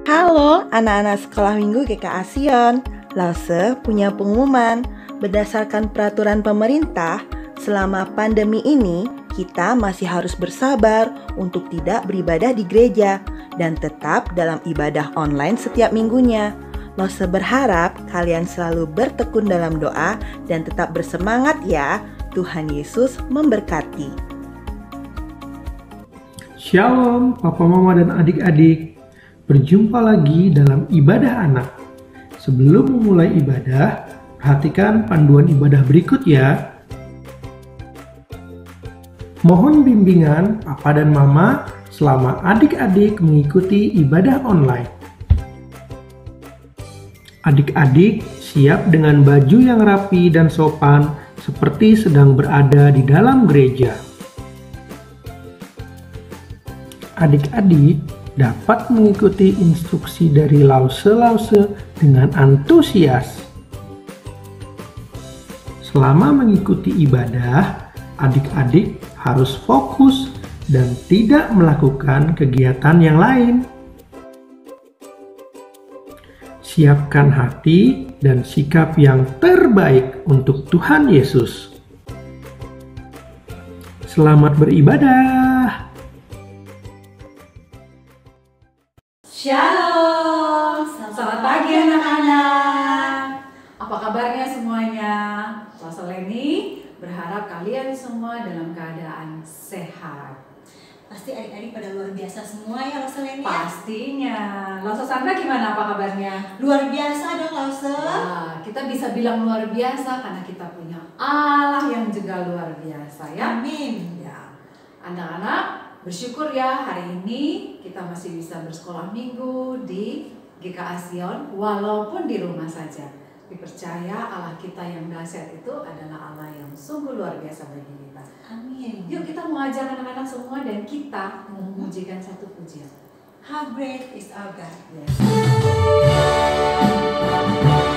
Halo anak-anak sekolah minggu GKA Sion. Lause punya pengumuman. Berdasarkan peraturan pemerintah, selama pandemi ini kita masih harus bersabar untuk tidak beribadah di gereja dan tetap dalam ibadah online setiap minggunya. Lause berharap kalian selalu bertekun dalam doa dan tetap bersemangat ya. Tuhan Yesus memberkati. Shalom Papa Mama dan adik-adik. Berjumpa lagi dalam ibadah anak. Sebelum memulai ibadah, perhatikan panduan ibadah berikut ya. Mohon bimbingan Papa dan Mama selama adik-adik mengikuti ibadah online. Adik-adik siap dengan baju yang rapi dan sopan seperti sedang berada di dalam gereja. Adik-adik dapat mengikuti instruksi dari lause-lause dengan antusias. Selama mengikuti ibadah, adik-adik harus fokus dan tidak melakukan kegiatan yang lain. Siapkan hati dan sikap yang terbaik untuk Tuhan Yesus. Selamat beribadah. Shalom, selamat pagi anak-anak. Apa kabarnya semuanya? Lause Leni berharap kalian semua dalam keadaan sehat. Pasti adik-adik pada luar biasa semua ya Lause Leni. Pastinya. Lause Sandra gimana, apa kabarnya? Luar biasa dong Lause. Wah, kita bisa bilang luar biasa karena kita punya Allah yang juga luar biasa ya. Amin. Ya, anak-anak bersyukur ya hari ini kita masih bisa bersekolah minggu di GKA Sion walaupun di rumah saja. Dipercaya Allah kita yang dahsyat itu adalah Allah yang sungguh luar biasa bagi kita. Amin. Yuk kita mau ajak anak-anak semua dan kita memujikan satu pujian. How great is our God. Yes. How great is our God.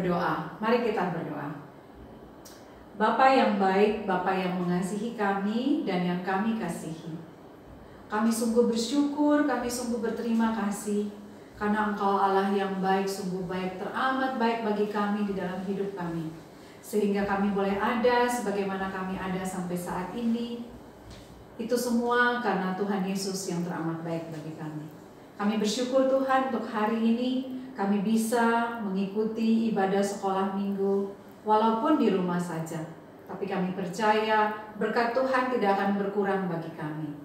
berdoa. Mari kita berdoa. Bapa yang baik, Bapa yang mengasihi kami dan yang kami kasihi. Kami sungguh bersyukur, kami sungguh berterima kasih karena Engkau Allah yang baik, sungguh baik, teramat baik bagi kami di dalam hidup kami. Sehingga kami boleh ada sebagaimana kami ada sampai saat ini. Itu semua karena Tuhan Yesus yang teramat baik bagi kami. Kami bersyukur Tuhan untuk hari ini kami bisa mengikuti ibadah sekolah minggu walaupun di rumah saja. Tapi kami percaya berkat Tuhan tidak akan berkurang bagi kami.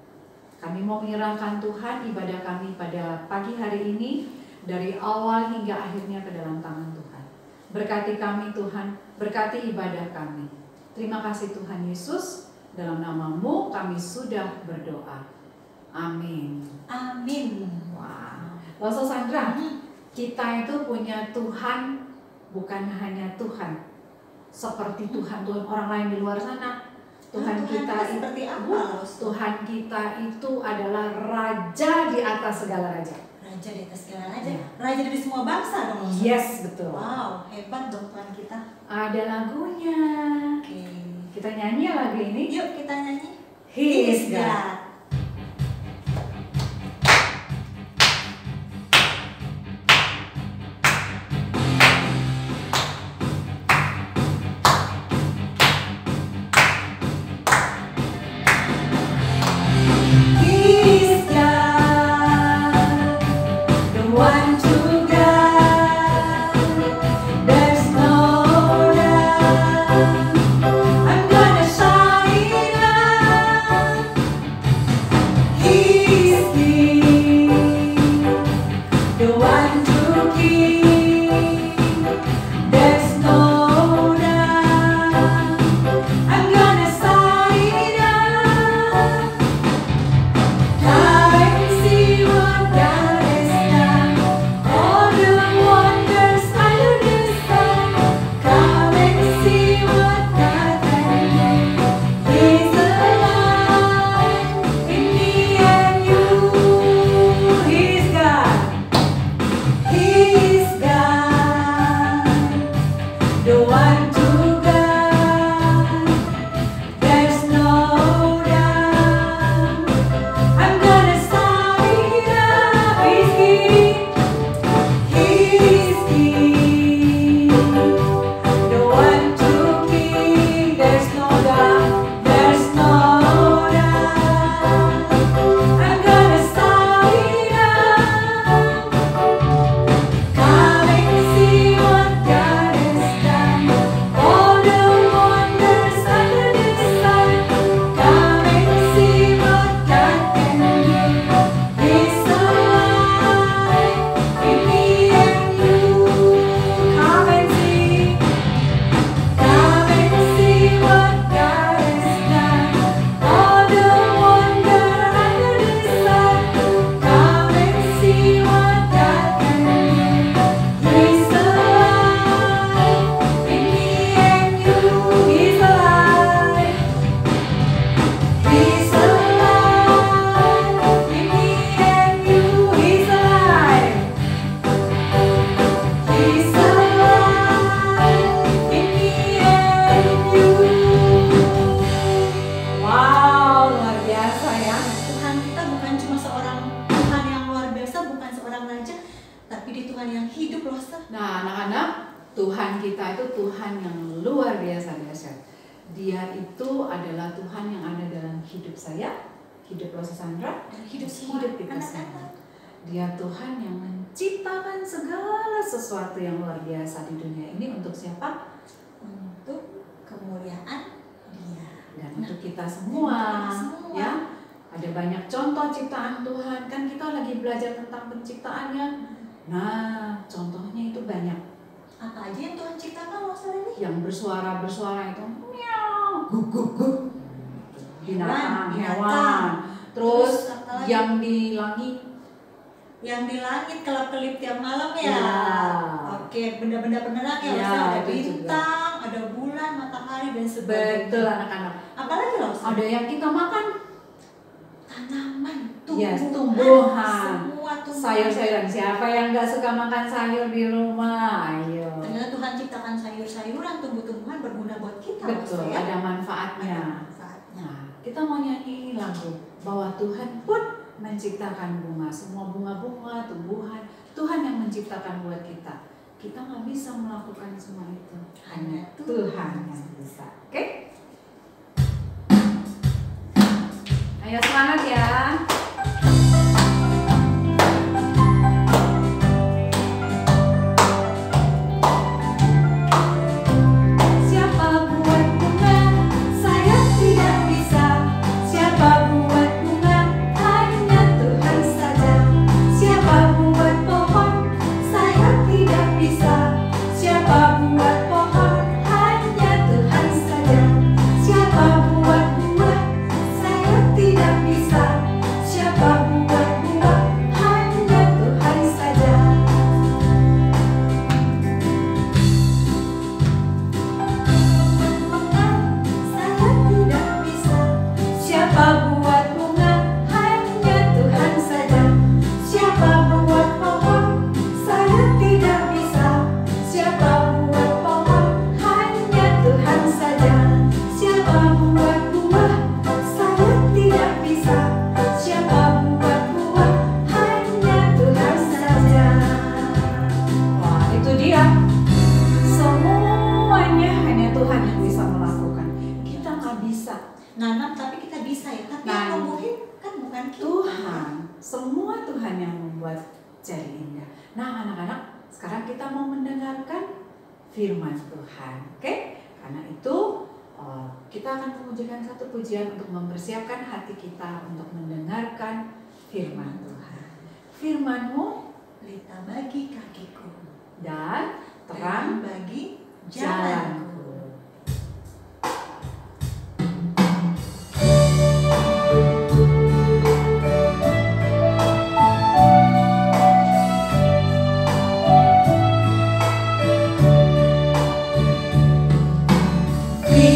Kami mau menyerahkan Tuhan ibadah kami pada pagi hari ini dari awal hingga akhirnya ke dalam tangan Tuhan. Berkati kami Tuhan, berkati ibadah kami. Terima kasih Tuhan Yesus, dalam nama-Mu kami sudah berdoa. Amin. Amin. Wah, Loso Sandra, kita itu punya Tuhan bukan hanya Tuhan seperti Tuhan orang lain di luar sana. Tuhan kita seperti apa? Tuhan kita itu adalah Raja di atas segala raja. Raja di atas segala raja. Raja dari semua bangsa dong. Yes, betul. Wow, hebat dong Tuhan kita. Ada lagunya. Oke. Kita nyanyi lagu ini. Yuk kita nyanyi. He is God. Tuhan kita itu Tuhan yang luar biasa dahsyat. Dia itu adalah Tuhan yang ada dalam hidup saya, hidup Rosa Sandra, dan hidup kita semua. Dia Tuhan yang menciptakan segala sesuatu yang luar biasa di dunia ini untuk siapa? Untuk kemuliaan Dia dan untuk kita semua. Ya, ada banyak contoh ciptaan Tuhan. Kan kita lagi belajar tentang penciptaannya. Nah, contohnya itu banyak. Apa aja yang Tuhan ciptakan maksudnya ini? Yang bersuara itu miau, guk guk guk. Binatang, hewan. Terus yang di langit. Yang di langit kelap-kelip tiap malam ya. Oke, benda-benda penerang ya. Ada bintang, ada bulan, matahari dan sebagainya. Betul anak-anak. Apalagi loh? Ada yang kita makan. tanaman, Yes, tumbuhan, semua tumbuhan. sayur-sayuran. Siapa yang nggak suka makan sayur di rumah? Ayo. Ternyata Tuhan ciptakan sayur-sayuran, tumbuh-tumbuhan berguna buat kita. Betul, ya. ada manfaatnya. Nah, kita mau nyanyi lagu bahwa Tuhan pun menciptakan bunga, semua bunga-bunga, tumbuhan, Tuhan yang menciptakan buat kita. Kita nggak bisa melakukan semua itu, hanya Tuhan yang bisa. Oke? Ayo semangat ya. Siapa buat bunga? Saya tidak bisa. Siapa buat bunga? Hanya Tuhan saja. Siapa buat pohon? Saya tidak bisa. Siapa buat pohon? Hanya Tuhan saja. Siapa buat buah? Saya tidak bisa. Siapa buat buah? Hanya Tuhan saja. Saya tidak bisa. Siapa buat bunga? Hanya Tuhan saja. Siapa buat pohon? Saya tidak bisa. Siapa buat pohon? Hanya Tuhan saja. Siapa buat buah? Saya tidak bisa. Siapa buat buah? Hanya Tuhan saja. Wah, itu dia. Semuanya hanya Tuhan yang bisa melakukan. Kita nggak bisa. Nanam tapi kita bisa ya, tapi yang Nanam. numbuhin kan bukan kita. Tuhan, semua Tuhan yang membuat jadi indah. Nah, anak-anak, sekarang kita mau mendengarkan firman Tuhan, oke? Karena itu kita akan mengujikan satu pujian untuk mempersiapkan hati kita untuk mendengarkan firman Tuhan. Firman-Mu Pelita bagi kakiku dan terang bagi jalanku. jalanku.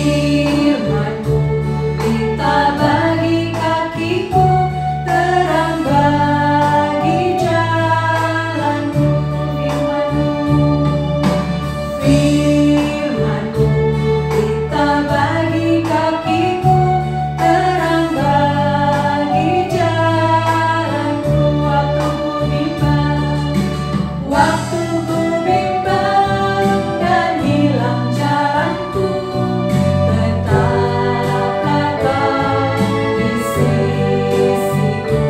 Firman-Mu pelita bagi kakiku, terang bagi jalanku. Firman-Mu pelita bagi kakiku, terang bagi jalanku. Waktu ku bimbang dan hilang jalanku, tetaplah Kau di sisiku,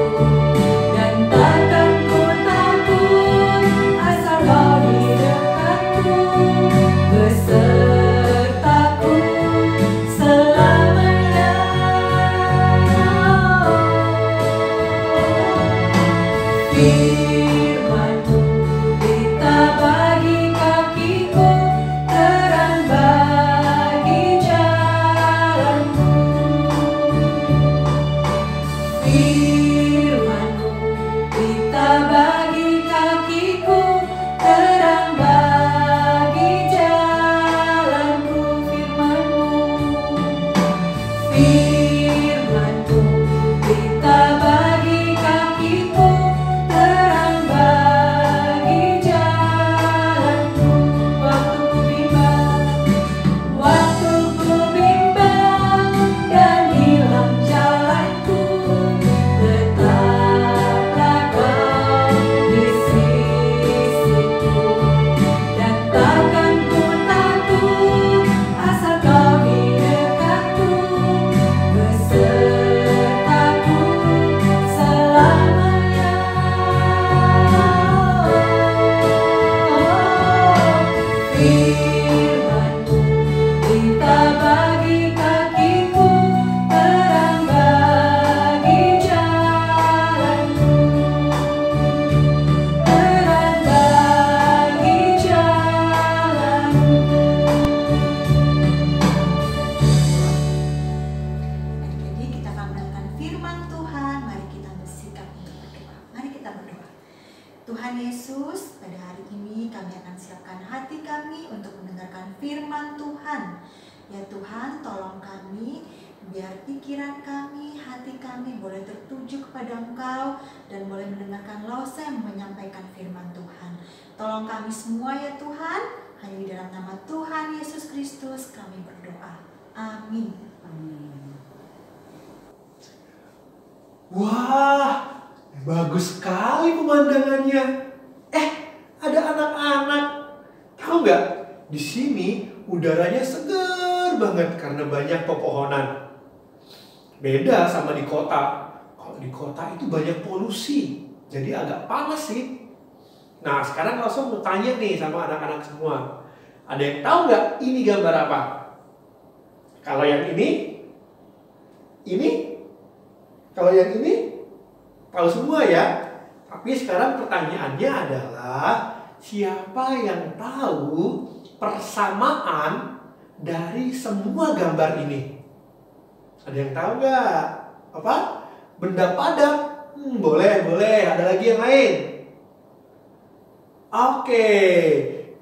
dan takkan ku takut asal Kau di dekatku, besertaku selamanya. Firman-Mu pelita bagi kakiku, terang bagi jalanku. Firman-Mu pelita bagi kakiku, terang bagi jalanku. Firman-Mu pelita bagi kakiku, terang bagi jalanku. Waktu ku bimbang dan hilang jalanku, tetaplah Kau di sisiku, dan takkan ku takut asal Kau di dekatku, besertaku selamanya. Firman-Mu pelita bagi kakiku, terang bagi jalanku, terang bagi jalanku. Adik-adik, kita akan mendengarkan firman Tuhan. Mari kita bersikap untuk berdoa. Mari kita berdoa. Tuhan Yesus, pada hari ini kami akan siapkan hati kami untuk mendengarkan firman Tuhan. Ya Tuhan, tolong kami Biar pikiran kami, hati kami boleh tertuju kepada Engkau dan boleh mendengarkan Lause yang menyampaikan firman Tuhan. Tolong kami semua ya Tuhan, hanya di dalam nama Tuhan Yesus Kristus kami berdoa. Amin. Amin. Wah, bagus sekali pemandangannya. Ada anak-anak. Tahu nggak? Di sini udaranya segar banget karena banyak pepohonan. Beda sama di kota. Kalau di kota itu banyak polusi, jadi agak panas sih. Nah, sekarang langsung mau tanya nih sama anak-anak semua. Ada yang tahu nggak ini gambar apa? Kalau yang ini? Kalau yang ini? Tahu semua ya? Tapi sekarang pertanyaannya adalah, siapa yang tahu persamaan dari semua gambar ini? Ada yang tahu nggak? Apa? Benda padat. Boleh. Ada lagi yang lain? Oke.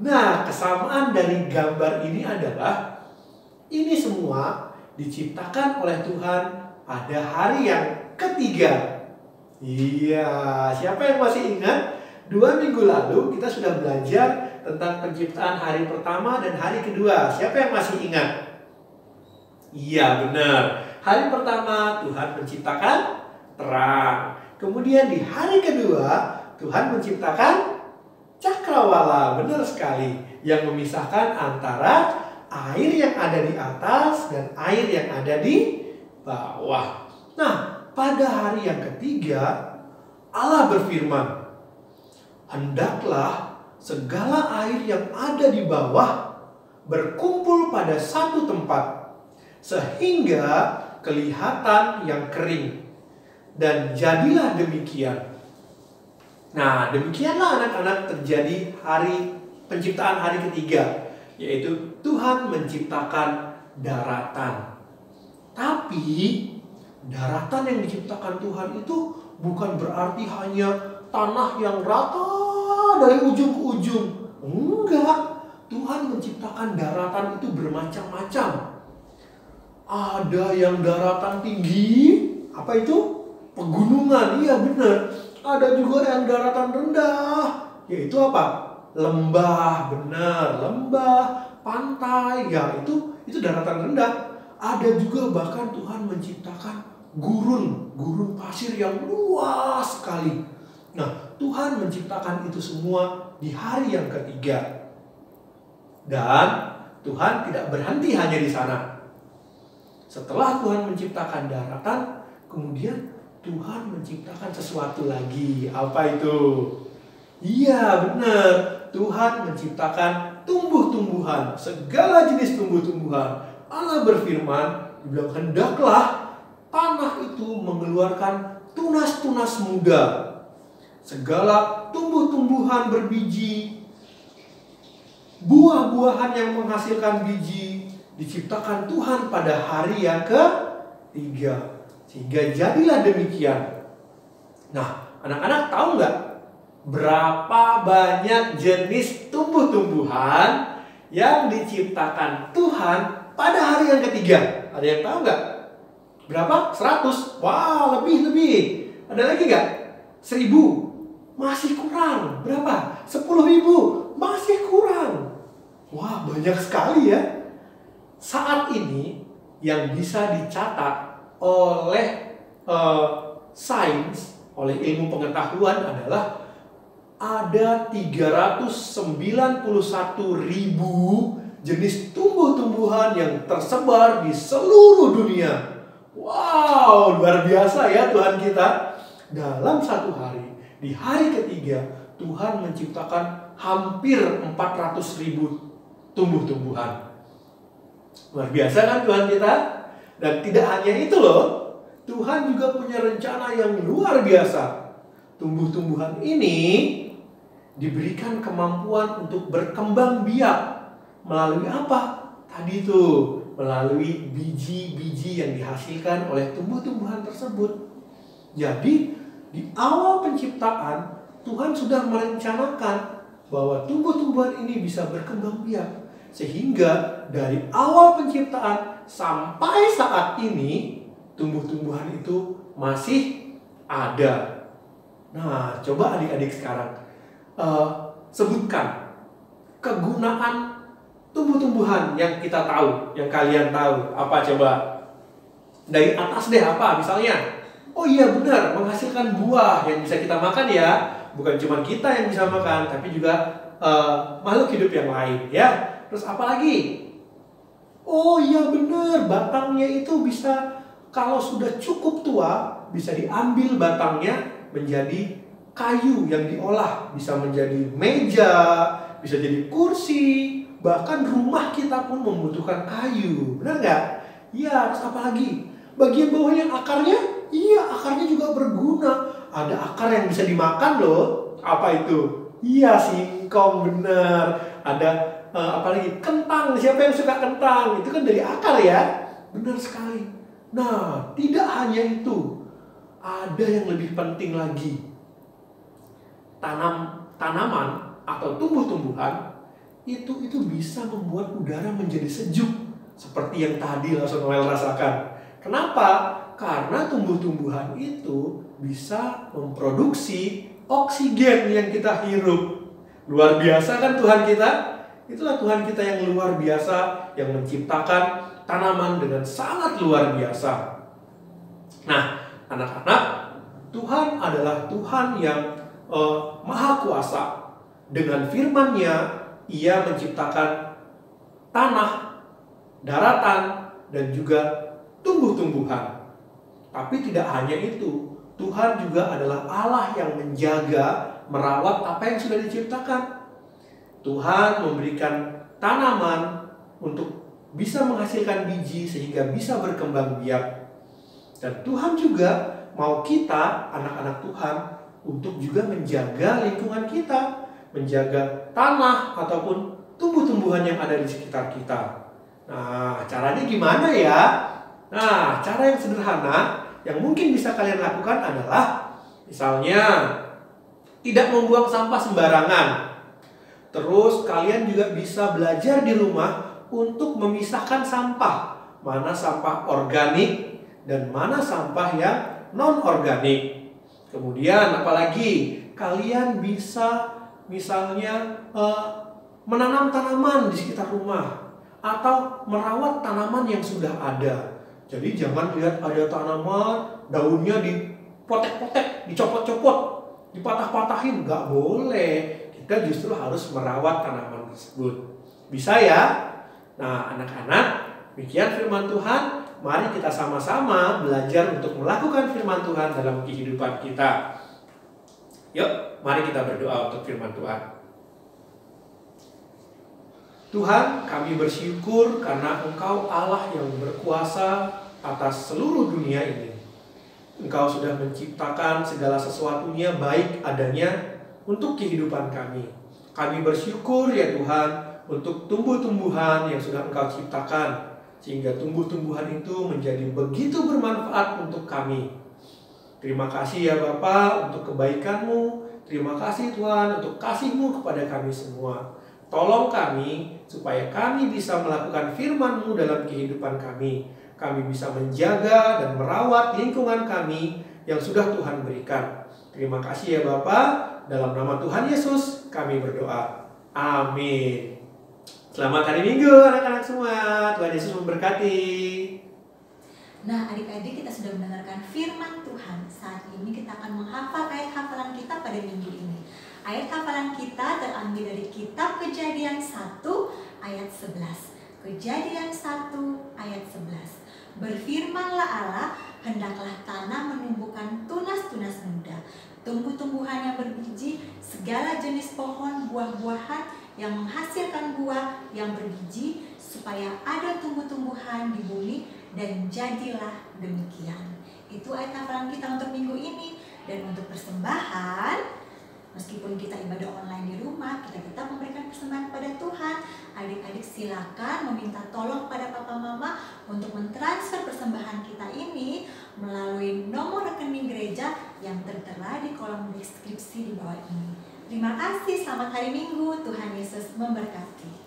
Nah, kesamaan dari gambar ini adalah, ini semua diciptakan oleh Tuhan pada hari yang ketiga. Iya, siapa yang masih ingat? 2 minggu lalu kita sudah belajar tentang penciptaan hari pertama dan hari kedua. Siapa yang masih ingat? Iya, benar. Hari pertama Tuhan menciptakan terang. Kemudian di hari kedua Tuhan menciptakan cakrawala. Benar sekali. Yang memisahkan antara air yang ada di atas dan air yang ada di bawah. Nah, pada hari yang ketiga Allah berfirman, "Hendaklah segala air yang ada di bawah berkumpul pada satu tempat, sehingga kelihatan yang kering. Dan jadilah demikian." Nah, demikianlah anak-anak terjadi penciptaan hari ketiga, yaitu Tuhan menciptakan daratan. Tapi daratan yang diciptakan Tuhan itu bukan berarti hanya tanah yang rata dari ujung ke ujung. Enggak, Tuhan menciptakan daratan itu bermacam-macam. Ada yang daratan tinggi, apa itu? Pegunungan, iya benar. Ada juga yang daratan rendah, yaitu apa? Lembah, benar. Lembah, pantai, ya itu daratan rendah. Ada juga bahkan Tuhan menciptakan gurun pasir yang luas sekali. Nah, Tuhan menciptakan itu semua di hari yang ketiga. Dan Tuhan tidak berhenti hanya di sana. Setelah Tuhan menciptakan daratan, kemudian Tuhan menciptakan sesuatu lagi. Apa itu? Iya, benar. Tuhan menciptakan tumbuh-tumbuhan, segala jenis tumbuh-tumbuhan. Allah berfirman, dibilang, "Hendaklah tanah itu mengeluarkan tunas-tunas muda. Segala tumbuh-tumbuhan berbiji, buah-buahan yang menghasilkan biji, diciptakan Tuhan pada hari yang ketiga. Sehingga jadilah demikian." Nah, anak-anak tahu nggak berapa banyak jenis tumbuh-tumbuhan yang diciptakan Tuhan pada hari yang ketiga? Ada yang tahu nggak? Berapa? 100? Wow, lebih. Ada lagi nggak? 1000? Masih kurang. Berapa? 10.000? Masih kurang. Wah, banyak sekali ya. Saat ini yang bisa dicatat oleh sains, oleh ilmu pengetahuan adalah ada 391.000 jenis tumbuh-tumbuhan yang tersebar di seluruh dunia. Wow, luar biasa ya Tuhan kita. Dalam satu hari, di hari ketiga, Tuhan menciptakan hampir 400.000 tumbuh-tumbuhan. Luar biasa kan Tuhan kita? Dan tidak hanya itu loh, Tuhan juga punya rencana yang luar biasa. Tumbuh-tumbuhan ini diberikan kemampuan untuk berkembang biak. Melalui apa? Tadi itu, melalui biji-biji yang dihasilkan oleh tumbuh-tumbuhan tersebut. Jadi, di awal penciptaan, Tuhan sudah merencanakan bahwa tumbuh-tumbuhan ini bisa berkembang biak. Sehingga dari awal penciptaan sampai saat ini tumbuh-tumbuhan itu masih ada. Nah, coba adik-adik sekarang sebutkan kegunaan tumbuh-tumbuhan yang kita tahu, yang kalian tahu. Apa coba? Dari atas deh, apa misalnya? Oh iya benar, menghasilkan buah yang bisa kita makan ya. Bukan cuma kita yang bisa makan, tapi juga makhluk hidup yang lain ya. Terus apa lagi? Oh iya benar, batangnya itu bisa, kalau sudah cukup tua, bisa diambil batangnya menjadi kayu yang diolah. Bisa menjadi meja, bisa jadi kursi, bahkan rumah kita pun membutuhkan kayu. Benar nggak? Iya, terus apa lagi? Bagian bawahnya akarnya? Iya, akarnya juga berguna. Ada akar yang bisa dimakan loh. Apa itu? Iya, singkong, benar. Ada apalagi kentang. Siapa yang suka kentang? Itu kan dari akar ya. Benar sekali. Nah, tidak hanya itu. Ada yang lebih penting lagi. Tanaman atau tumbuh-tumbuhan itu bisa membuat udara menjadi sejuk. Seperti yang tadi langsung Noel rasakan. Kenapa? Karena tumbuh-tumbuhan itu bisa memproduksi oksigen yang kita hirup. Luar biasa kan Tuhan kita? Itulah Tuhan kita yang luar biasa, yang menciptakan tanaman dengan sangat luar biasa. Nah, anak-anak, Tuhan adalah Tuhan yang maha kuasa. Dengan firman-Nya, Ia menciptakan tanah, daratan, dan juga tumbuh-tumbuhan. Tapi tidak hanya itu, Tuhan juga adalah Allah yang menjaga, merawat apa yang sudah diciptakan. Tuhan memberikan tanaman untuk bisa menghasilkan biji sehingga bisa berkembang biak. Dan Tuhan juga mau kita, anak-anak Tuhan, untuk juga menjaga lingkungan kita, menjaga tanah ataupun tumbuh-tumbuhan yang ada di sekitar kita. Nah, caranya gimana ya? Nah, cara yang sederhana yang mungkin bisa kalian lakukan adalah misalnya tidak membuang sampah sembarangan. Terus kalian juga bisa belajar di rumah untuk memisahkan sampah. Mana sampah organik dan mana sampah yang non-organik. Kemudian apalagi kalian bisa misalnya menanam tanaman di sekitar rumah atau merawat tanaman yang sudah ada. Jadi jangan lihat ada tanaman, daunnya dipotek-potek, dicopot-copot, dipatah-patahin. Nggak boleh. Kita justru harus merawat tanaman tersebut. Bisa ya? Nah, anak-anak, demikian firman Tuhan. Mari kita sama-sama belajar untuk melakukan firman Tuhan dalam kehidupan kita. Yuk, mari kita berdoa untuk firman Tuhan. Tuhan, kami bersyukur karena Engkau Allah yang berkuasa atas seluruh dunia ini. Engkau sudah menciptakan segala sesuatunya baik adanya untuk kehidupan kami. Kami bersyukur ya Tuhan untuk tumbuh-tumbuhan yang sudah Engkau ciptakan, sehingga tumbuh-tumbuhan itu menjadi begitu bermanfaat untuk kami. Terima kasih ya Bapa untuk kebaikan-Mu. Terima kasih Tuhan untuk kasih-Mu kepada kami semua. Tolong kami supaya kami bisa melakukan firman-Mu dalam kehidupan kami. Kami bisa menjaga dan merawat lingkungan kami yang sudah Tuhan berikan. Terima kasih ya Bapa. Dalam nama Tuhan Yesus kami berdoa. Amin. Selamat hari Minggu anak-anak semua. Tuhan Yesus memberkati. Nah, adik-adik, kita sudah mendengarkan firman Tuhan. Saat ini kita akan menghafal ayat hafalan kita pada minggu ini. Ayat hafalan kita terambil dari kitab Kejadian 1 ayat 11. Kejadian 1 ayat 11. Berfirmanlah Allah, hendaklah tanah menumbuhkan tunas-tunas muda, tumbuh-tumbuhan yang berbiji, segala jenis pohon buah-buahan yang menghasilkan buah yang berbiji, supaya ada tumbuh-tumbuhan di bumi, dan jadilah demikian. Itu ayat hafalan kita untuk minggu ini. Dan untuk persembahan, meskipun kita ibadah online di rumah, kita tetap memberikan persembahan kepada Tuhan. Adik-adik silakan meminta tolong kepada papa mama untuk mentransfer persembahan kita ini melalui nomor rekening gereja yang tertera di kolom deskripsi di bawah ini. Terima kasih, selamat hari Minggu, Tuhan Yesus memberkati.